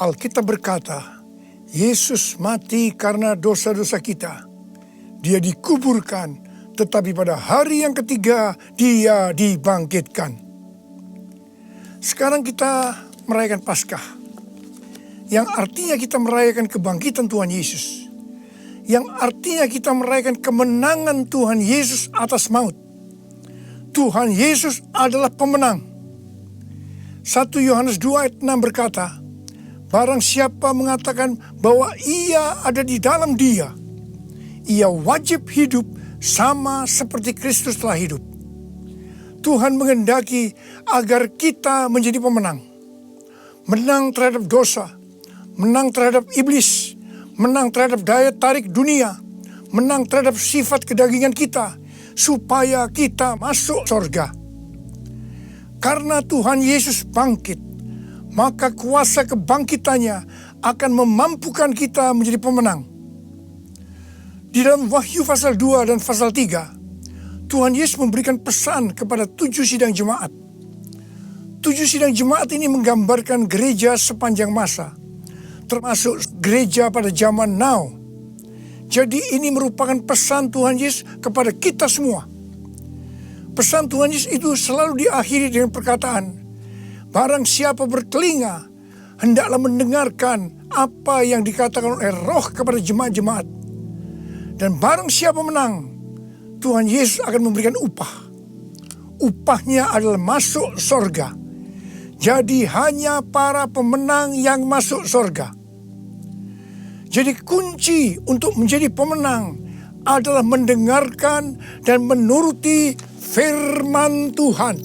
Alkitab berkata, Yesus mati karena dosa-dosa kita. Dia dikuburkan, tetapi pada hari yang ketiga dia dibangkitkan. Sekarang kita merayakan Paskah, yang artinya kita merayakan kebangkitan Tuhan Yesus, yang artinya kita merayakan kemenangan Tuhan Yesus atas maut. Tuhan Yesus adalah pemenang. 1 Yohanes 2 ayat 6 berkata, barang siapa mengatakan bahwa ia ada di dalam dia, ia wajib hidup sama seperti Kristus telah hidup. Tuhan menghendaki agar kita menjadi pemenang. Menang terhadap dosa, menang terhadap iblis, menang terhadap daya tarik dunia, menang terhadap sifat kedagingan kita, supaya kita masuk surga. Karena Tuhan Yesus bangkit, maka kuasa kebangkitannya akan memampukan kita menjadi pemenang. Di dalam Wahyu pasal 2 dan pasal 3, Tuhan Yesus memberikan pesan kepada 7 sidang jemaat. 7 sidang jemaat ini menggambarkan gereja sepanjang masa, termasuk gereja pada zaman now. Jadi ini merupakan pesan Tuhan Yesus kepada kita semua. Pesan Tuhan Yesus itu selalu diakhiri dengan perkataan, barang siapa bertelinga, hendaklah mendengarkan apa yang dikatakan oleh Roh kepada jemaat-jemaat. Dan barang siapa menang, Tuhan Yesus akan memberikan upah. Upahnya adalah masuk surga. Jadi hanya para pemenang yang masuk surga. Jadi kunci untuk menjadi pemenang adalah mendengarkan dan menuruti firman Tuhan.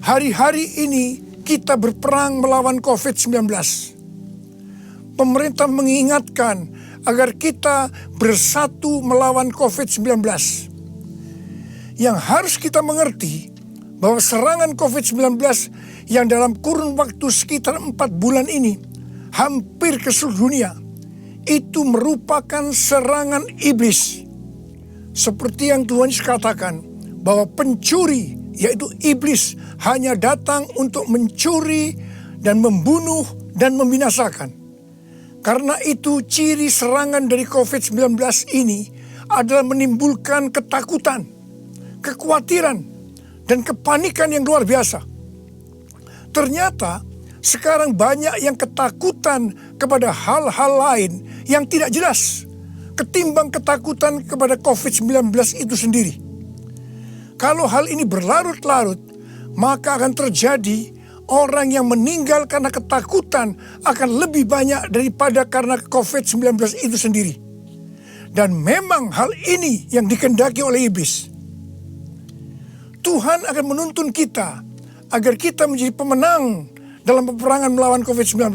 Hari-hari ini kita berperang melawan COVID-19. Pemerintah mengingatkan agar kita bersatu melawan COVID-19. Yang harus kita mengerti bahwa serangan COVID-19 yang dalam kurun waktu sekitar 4 bulan ini hampir ke seluruh dunia, itu merupakan serangan iblis. Seperti yang Tuhan Yesus katakan, bahwa pencuri, yaitu iblis, hanya datang untuk mencuri dan membunuh dan membinasakan. Karena itu ciri serangan dari COVID-19 ini adalah menimbulkan ketakutan, kekhawatiran, dan kepanikan yang luar biasa. Ternyata sekarang banyak yang ketakutan kepada hal-hal lain yang tidak jelas ketimbang ketakutan kepada COVID-19 itu sendiri. Kalau hal ini berlarut-larut, maka akan terjadi orang yang meninggal karena ketakutan akan lebih banyak daripada karena COVID-19 itu sendiri. Dan memang hal ini yang dikehendaki oleh iblis. Tuhan akan menuntun kita agar kita menjadi pemenang dalam peperangan melawan COVID-19.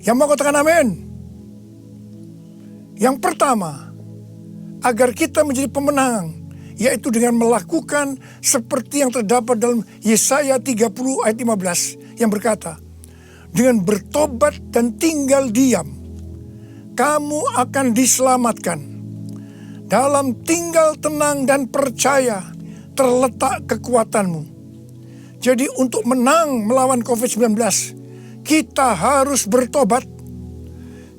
Yang mau katakan amin? Yang pertama, agar kita menjadi pemenang, yaitu dengan melakukan seperti yang terdapat dalam Yesaya 30 ayat 15 yang berkata, dengan bertobat dan tinggal diam, kamu akan diselamatkan. Dalam tinggal tenang dan percaya terletak kekuatanmu. Jadi untuk menang melawan COVID-19, kita harus bertobat.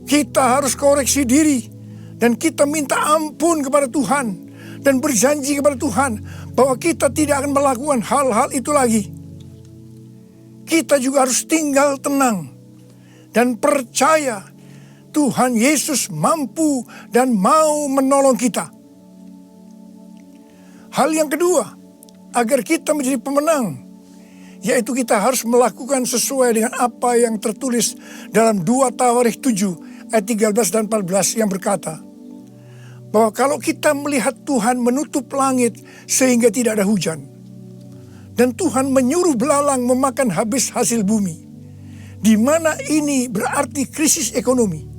Kita harus koreksi diri. Dan kita minta ampun kepada Tuhan. Dan berjanji kepada Tuhan bahwa kita tidak akan melakukan hal-hal itu lagi. Kita juga harus tinggal tenang. Dan percaya Tuhan Yesus mampu dan mau menolong kita. Hal yang kedua, agar kita menjadi pemenang, yaitu kita harus melakukan sesuai dengan apa yang tertulis dalam 2 Tawarikh 7 ayat 13 dan 14 yang berkata, bahwa kalau kita melihat Tuhan menutup langit sehingga tidak ada hujan, dan Tuhan menyuruh belalang memakan habis hasil bumi, di mana ini berarti krisis ekonomi.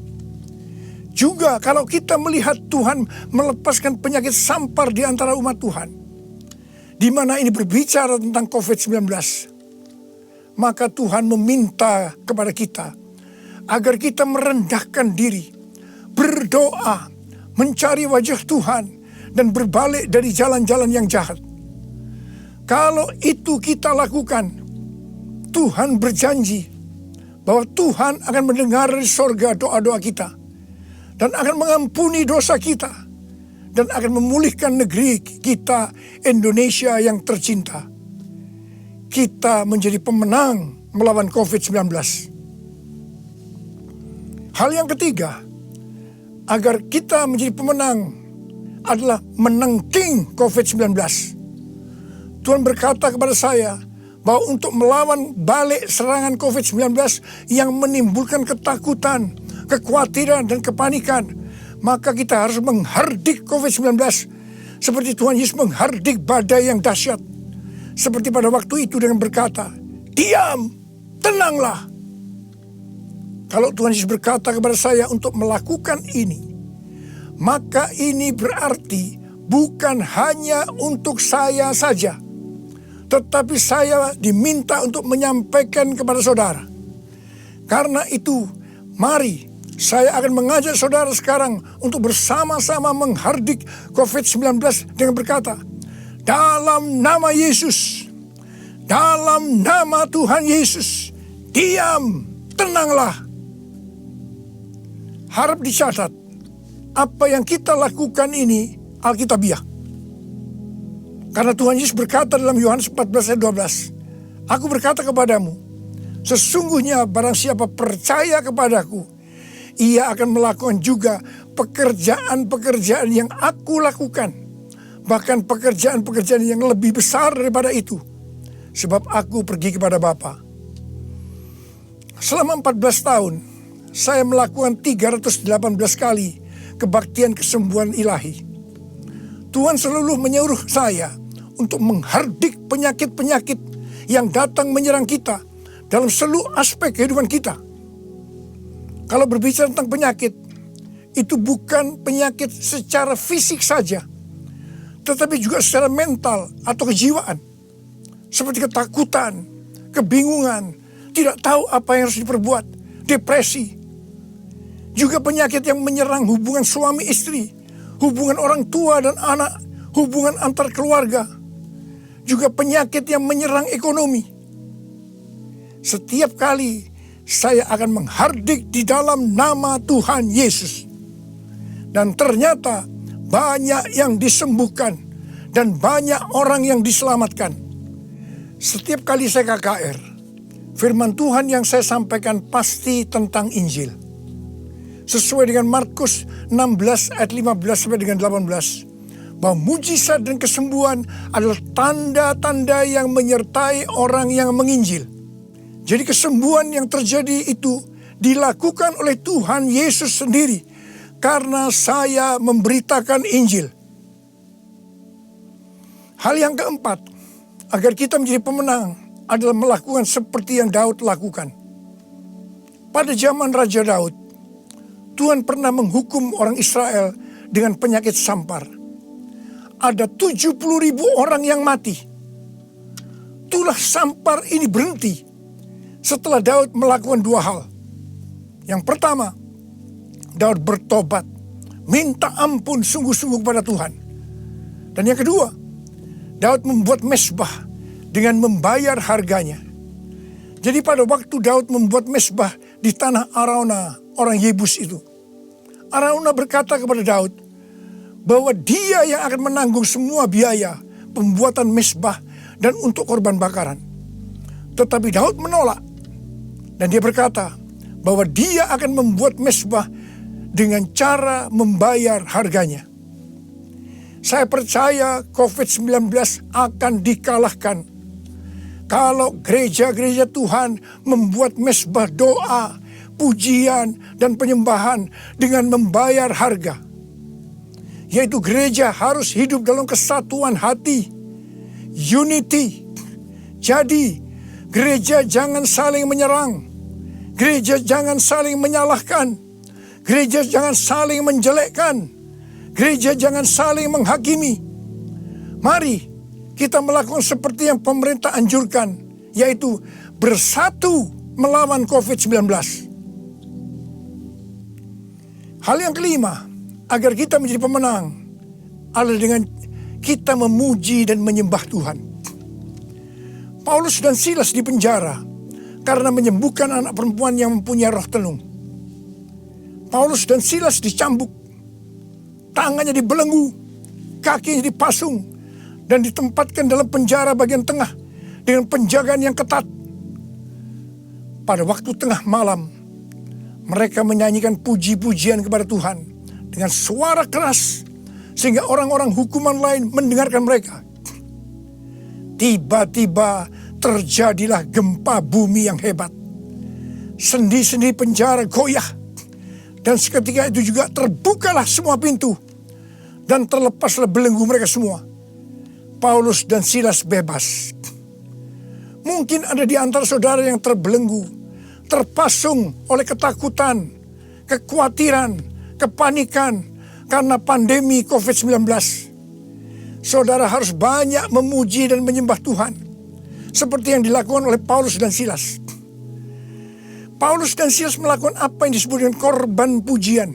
Juga kalau kita melihat Tuhan melepaskan penyakit sampar di antara umat Tuhan, di mana ini berbicara tentang COVID-19, maka Tuhan meminta kepada kita agar kita merendahkan diri, berdoa, mencari wajah Tuhan, dan berbalik dari jalan-jalan yang jahat. Kalau itu kita lakukan, Tuhan berjanji bahwa Tuhan akan mendengar dari sorga doa-doa kita dan akan mengampuni dosa kita dan akan memulihkan negeri kita Indonesia yang tercinta. Kita menjadi pemenang melawan COVID-19. Hal yang ketiga, agar kita menjadi pemenang adalah menangking COVID-19. Tuhan berkata kepada saya bahwa untuk melawan balik serangan COVID-19 yang menimbulkan ketakutan, kekhawatiran, dan kepanikan, maka kita harus menghardik COVID-19 seperti Tuhan Yesus menghardik badai yang dahsyat. Seperti pada waktu itu dengan berkata, "Diam, tenanglah." Kalau Tuhan Yesus berkata kepada saya untuk melakukan ini, maka ini berarti bukan hanya untuk saya saja, tetapi saya diminta untuk menyampaikan kepada saudara. Karena itu, mari saya akan mengajak saudara sekarang untuk bersama-sama menghardik COVID-19 dengan berkata, dalam nama Yesus, dalam nama Tuhan Yesus, diam, tenanglah. Harap dicatat, apa yang kita lakukan ini alkitabiah. Karena Tuhan Yesus berkata dalam Yohanes 14 ayat 12, "Aku berkata kepadamu, sesungguhnya barang siapa percaya kepadaku, ia akan melakukan juga pekerjaan-pekerjaan yang aku lakukan. Bahkan pekerjaan-pekerjaan yang lebih besar daripada itu. Sebab aku pergi kepada Bapa." Selama 14 tahun, saya melakukan 318 kali kebaktian kesembuhan ilahi. Tuhan selalu menyuruh saya untuk menghardik penyakit-penyakit yang datang menyerang kita dalam seluruh aspek kehidupan kita. Kalau berbicara tentang penyakit, itu bukan penyakit secara fisik saja, tetapi juga secara mental atau kejiwaan. Seperti ketakutan, kebingungan, tidak tahu apa yang harus diperbuat, depresi. Juga penyakit yang menyerang hubungan suami istri, hubungan orang tua dan anak, hubungan antar keluarga. Juga penyakit yang menyerang ekonomi. Setiap kali saya akan menghardik di dalam nama Tuhan Yesus. Dan ternyata banyak yang disembuhkan dan banyak orang yang diselamatkan. Setiap kali saya KKR, firman Tuhan yang saya sampaikan pasti tentang Injil. Sesuai dengan Markus 16 ayat 15 sampai dengan 18. Bahwa mujizat dan kesembuhan adalah tanda-tanda yang menyertai orang yang menginjil. Jadi kesembuhan yang terjadi itu dilakukan oleh Tuhan Yesus sendiri. Karena saya memberitakan Injil. Hal yang keempat, agar kita menjadi pemenang adalah melakukan seperti yang Daud lakukan. Pada zaman Raja Daud, Tuhan pernah menghukum orang Israel dengan penyakit sampar. Ada 70.000 orang yang mati. Itulah sampar ini berhenti setelah Daud melakukan dua hal. Yang pertama, Daud bertobat, minta ampun sungguh-sungguh kepada Tuhan. Dan yang kedua, Daud membuat mezbah dengan membayar harganya. Jadi pada waktu Daud membuat mezbah di tanah Arauna, orang Yebus itu, Arauna berkata kepada Daud bahwa dia yang akan menanggung semua biaya pembuatan mezbah dan untuk korban bakaran. Tetapi Daud menolak dan dia berkata bahwa dia akan membuat mezbah dengan cara membayar harganya. Saya percaya COVID-19 akan dikalahkan kalau gereja-gereja Tuhan membuat mezbah doa, pujian, dan penyembahan dengan membayar harga. Yaitu gereja harus hidup dalam kesatuan hati, unity. Jadi, gereja jangan saling menyerang, gereja jangan saling menyalahkan, gereja jangan saling menjelekkan, gereja jangan saling menghakimi. Mari kita melakukan seperti yang pemerintah anjurkan, yaitu bersatu melawan COVID-19. Hal yang kelima, agar kita menjadi pemenang, adalah dengan kita memuji dan menyembah Tuhan. Paulus dan Silas di penjara karena menyembuhkan anak perempuan yang mempunyai roh tenung. Paulus dan Silas dicambuk, tangannya dibelenggu, kakinya dipasung, dan ditempatkan dalam penjara bagian tengah dengan penjagaan yang ketat. Pada waktu tengah malam, mereka menyanyikan puji-pujian kepada Tuhan dengan suara keras, sehingga orang-orang hukuman lain mendengarkan mereka. Tiba-tiba terjadilah gempa bumi yang hebat. Sendi-sendi penjara goyah, dan seketika itu juga terbukalah semua pintu, dan terlepaslah belenggu mereka semua. Paulus dan Silas bebas. Mungkin ada di antara saudara yang terbelenggu, terpasung oleh ketakutan, kekhawatiran, kepanikan karena pandemi COVID-19. Saudara harus banyak memuji dan menyembah Tuhan, seperti yang dilakukan oleh Paulus dan Silas. Paulus dan Silas melakukan apa yang disebut dengan korban pujian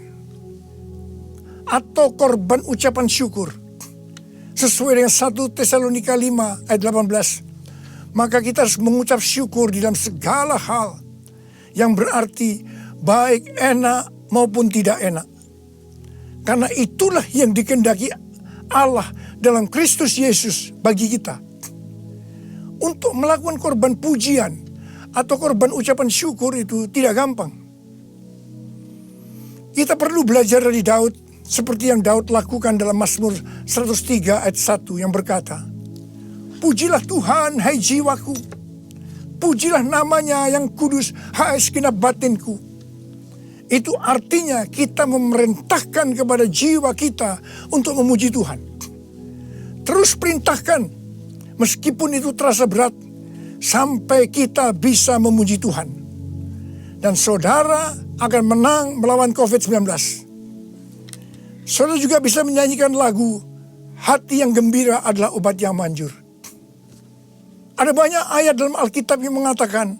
atau korban ucapan syukur. Sesuai dengan 1 Tesalonika 5 ayat 18. Maka kita harus mengucap syukur di dalam segala hal, yang berarti baik enak maupun tidak enak. Karena itulah yang dikehendaki Allah dalam Kristus Yesus bagi kita. Untuk melakukan korban pujian atau korban ucapan syukur itu tidak gampang. Kita perlu belajar dari Daud, seperti yang Daud lakukan dalam Mazmur 103 ayat 1 yang berkata, "Pujilah Tuhan, hai jiwaku. Pujilah namanya yang kudus, hai segenap batinku." Itu artinya kita memerintahkan kepada jiwa kita untuk memuji Tuhan. Terus perintahkan, meskipun itu terasa berat, sampai kita bisa memuji Tuhan. Dan saudara akan menang melawan COVID-19. Saudara juga bisa menyanyikan lagu, "Hati yang gembira adalah obat yang manjur." Ada banyak ayat dalam Alkitab yang mengatakan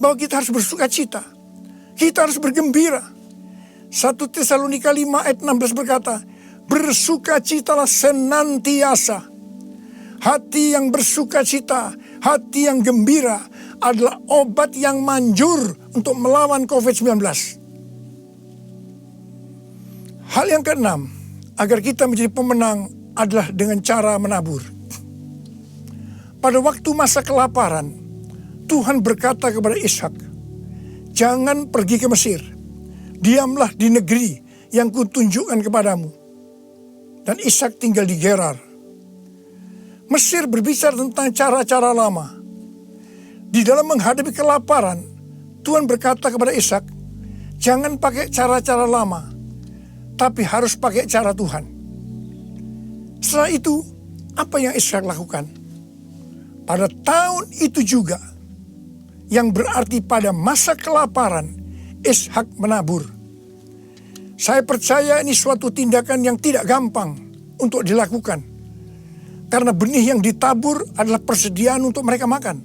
bahwa kita harus bersuka cita. Kita harus bergembira. 1 Tesalonika 5 ayat 16 berkata, "Bersukacitalah senantiasa." Hati yang bersuka cita, hati yang gembira adalah obat yang manjur untuk melawan COVID-19. Hal yang keenam, agar kita menjadi pemenang adalah dengan cara menabur. Pada waktu masa kelaparan, Tuhan berkata kepada Ishak, "Jangan pergi ke Mesir, diamlah di negeri yang kutunjukkan kepadamu." Dan Ishak tinggal di Gerar. Mesir berbicara tentang cara-cara lama. Di dalam menghadapi kelaparan, Tuhan berkata kepada Ishak, "Jangan pakai cara-cara lama, tapi harus pakai cara Tuhan." Setelah itu, apa yang Ishak lakukan? Pada tahun itu juga, yang berarti pada masa kelaparan, Ishak menabur. Saya percaya ini suatu tindakan yang tidak gampang untuk dilakukan, karena benih yang ditabur adalah persediaan untuk mereka makan.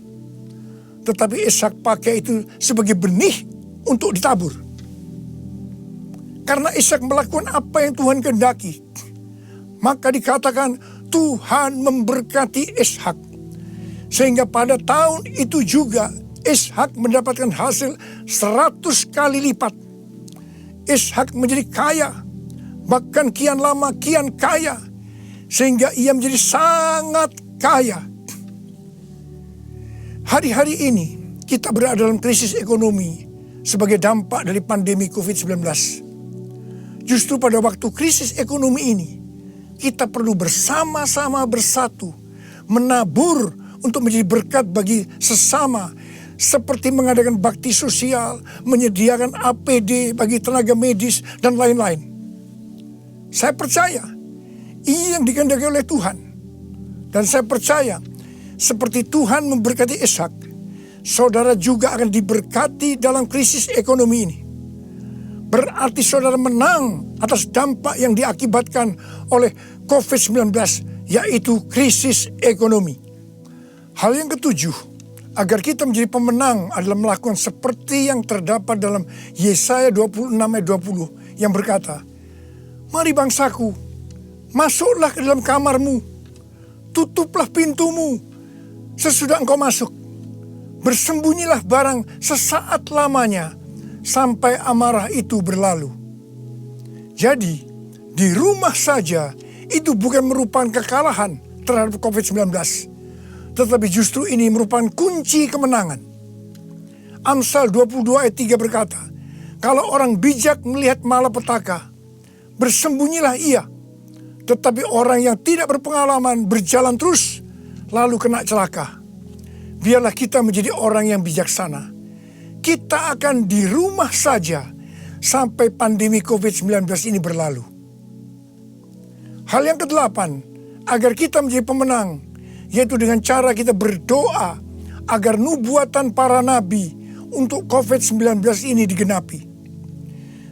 Tetapi Ishak pakai itu sebagai benih untuk ditabur. Karena Ishak melakukan apa yang Tuhan kehendaki, maka dikatakan Tuhan memberkati Ishak. Sehingga pada tahun itu juga Ishak mendapatkan hasil 100 kali lipat. Ishak menjadi kaya, bahkan kian lama kian kaya, sehingga ia menjadi sangat kaya. Hari-hari ini kita berada dalam krisis ekonomi sebagai dampak dari pandemi COVID-19. Justru pada waktu krisis ekonomi ini, kita perlu bersama-sama bersatu, menabur untuk menjadi berkat bagi sesama, seperti mengadakan bakti sosial, menyediakan APD bagi tenaga medis, dan lain-lain. Saya percaya ini yang dikehendaki oleh Tuhan. Dan saya percaya seperti Tuhan memberkati Ishak, saudara juga akan diberkati dalam krisis ekonomi ini. Berarti saudara menang atas dampak yang diakibatkan oleh COVID-19, yaitu krisis ekonomi. Hal yang ketujuh, agar kita menjadi pemenang adalah melakukan seperti yang terdapat dalam Yesaya 26 ayat 20 yang berkata, "Mari bangsaku, masuklah ke dalam kamarmu, tutuplah pintumu sesudah engkau masuk. Bersembunyilah barang sesaat lamanya sampai amarah itu berlalu. Jadi, di rumah saja itu bukan merupakan kekalahan terhadap COVID-19, tetapi justru ini merupakan kunci kemenangan. Amsal 22 ayat 3 berkata, kalau orang bijak melihat malapetaka, bersembunyilah ia. Tetapi orang yang tidak berpengalaman berjalan terus, lalu kena celaka. Biarlah kita menjadi orang yang bijaksana. Kita akan di rumah saja sampai pandemi COVID-19 ini berlalu. Hal yang kedelapan, agar kita menjadi pemenang, yaitu dengan cara kita berdoa agar nubuatan para nabi untuk COVID-19 ini digenapi.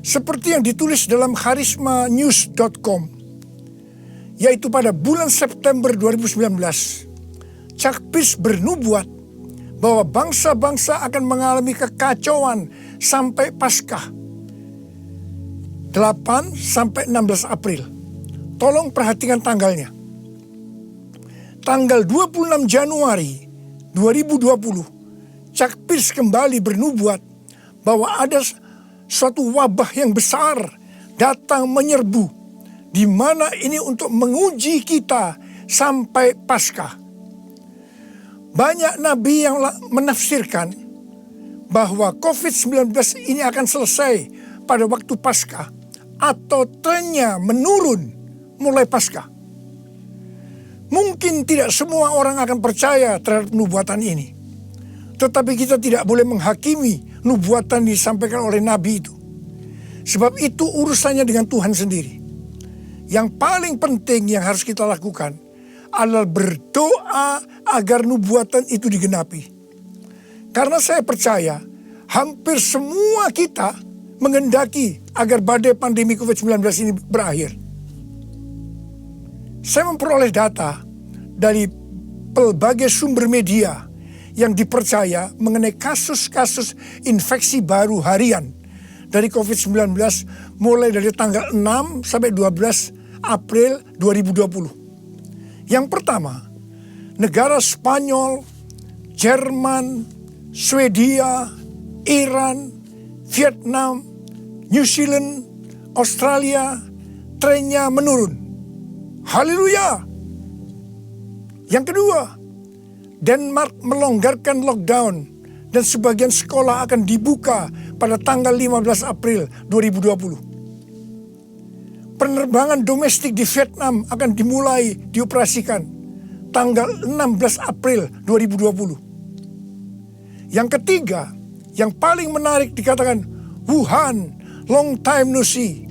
Seperti yang ditulis dalam charismanews.com, yaitu pada bulan September 2019, Chuck Pierce bernubuat bahwa bangsa-bangsa akan mengalami kekacauan sampai Paskah 8 sampai 16 April. Tolong perhatikan tanggalnya. Tanggal 26 Januari 2020, Chuck Pierce kembali bernubuat bahwa ada suatu wabah yang besar datang menyerbu, di mana ini untuk menguji kita sampai Paskah. Banyak nabi yang menafsirkan bahwa COVID-19 ini akan selesai pada waktu Paskah atau trennya menurun mulai Paskah. Mungkin tidak semua orang akan percaya terhadap nubuatan ini. Tetapi kita tidak boleh menghakimi nubuatan disampaikan oleh nabi itu. Sebab itu urusannya dengan Tuhan sendiri. Yang paling penting yang harus kita lakukan adalah berdoa agar nubuatan itu digenapi. Karena saya percaya hampir semua kita menghendaki agar badai pandemi COVID-19 ini berakhir. Saya memperoleh data dari pelbagai sumber media yang dipercaya mengenai kasus-kasus infeksi baru harian dari COVID-19 mulai dari tanggal 6 sampai 12 April 2020. Yang pertama, negara Spanyol, Jerman, Swedia, Iran, Vietnam, New Zealand, Australia, trennya menurun. Haleluya! Yang kedua, Denmark melonggarkan lockdown dan sebagian sekolah akan dibuka pada tanggal 15 April 2020. Penerbangan domestik di Vietnam akan dimulai dioperasikan tanggal 16 April 2020. Yang ketiga, yang paling menarik dikatakan Wuhan, long time no see.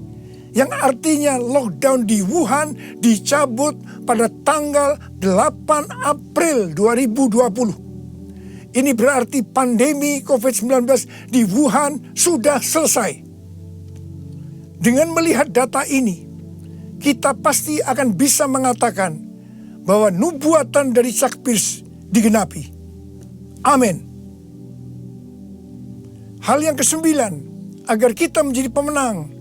Yang artinya lockdown di Wuhan dicabut pada tanggal 8 April 2020. Ini berarti pandemi COVID-19 di Wuhan sudah selesai. Dengan melihat data ini, kita pasti akan bisa mengatakan bahwa nubuatan dari Chuck Pierce digenapi. Amin. Hal yang kesembilan, agar kita menjadi pemenang,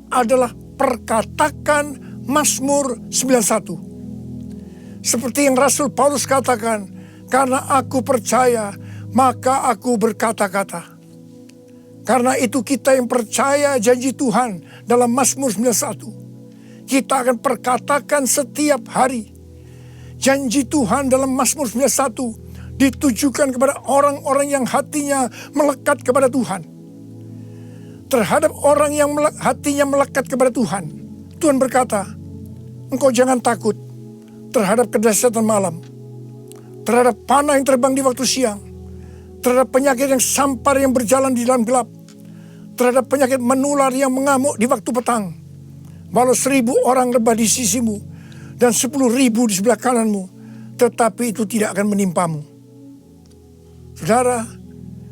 adalah perkatakan Mazmur 91. Seperti yang Rasul Paulus katakan, karena aku percaya, maka aku berkata-kata. Karena itu kita yang percaya janji Tuhan dalam Mazmur 91. Kita akan perkatakan setiap hari. Janji Tuhan dalam Mazmur 91 ditujukan kepada orang-orang yang hatinya melekat kepada Tuhan. Terhadap orang yang hatinya melekat kepada Tuhan, Tuhan berkata, engkau jangan takut terhadap kedahsyatan malam, terhadap panah yang terbang di waktu siang, terhadap penyakit yang sampar yang berjalan di dalam gelap, terhadap penyakit menular yang mengamuk di waktu petang. Walau 1000 orang rebah di sisimu dan 10.000 di sebelah kananmu, tetapi itu tidak akan menimpamu. Saudara,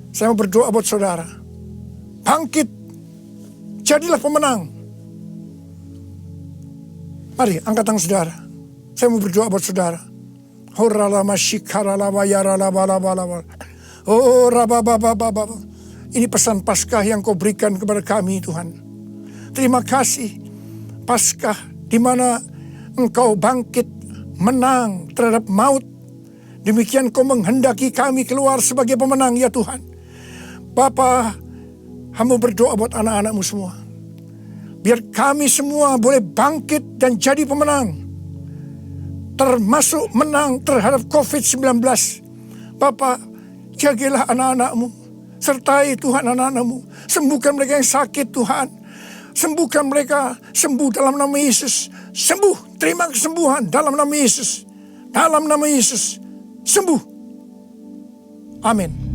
saya mau berdoa buat saudara. Bangkit, jadilah pemenang. Mari angkat tangan saudara. Saya mau berdoa buat saudara. Oh, ini pesan Paskah yang kau berikan kepada kami, Tuhan. Terima kasih, Paskah di mana engkau bangkit menang terhadap maut Demikian Kau menghendaki kami keluar sebagai pemenang ya Tuhan. Bapa, hamba berdoa buat anak-anak-Mu semua. Biar kami semua boleh bangkit dan jadi pemenang. Termasuk menang terhadap COVID-19. Bapa, jagalah anak-anak-Mu. Sertai Tuhan anak-anak-Mu. Sembuhkan mereka yang sakit Tuhan. Sembuhkan mereka, sembuh dalam nama Yesus. Sembuh, terima kesembuhan dalam nama Yesus. Dalam nama Yesus, sembuh. Amin.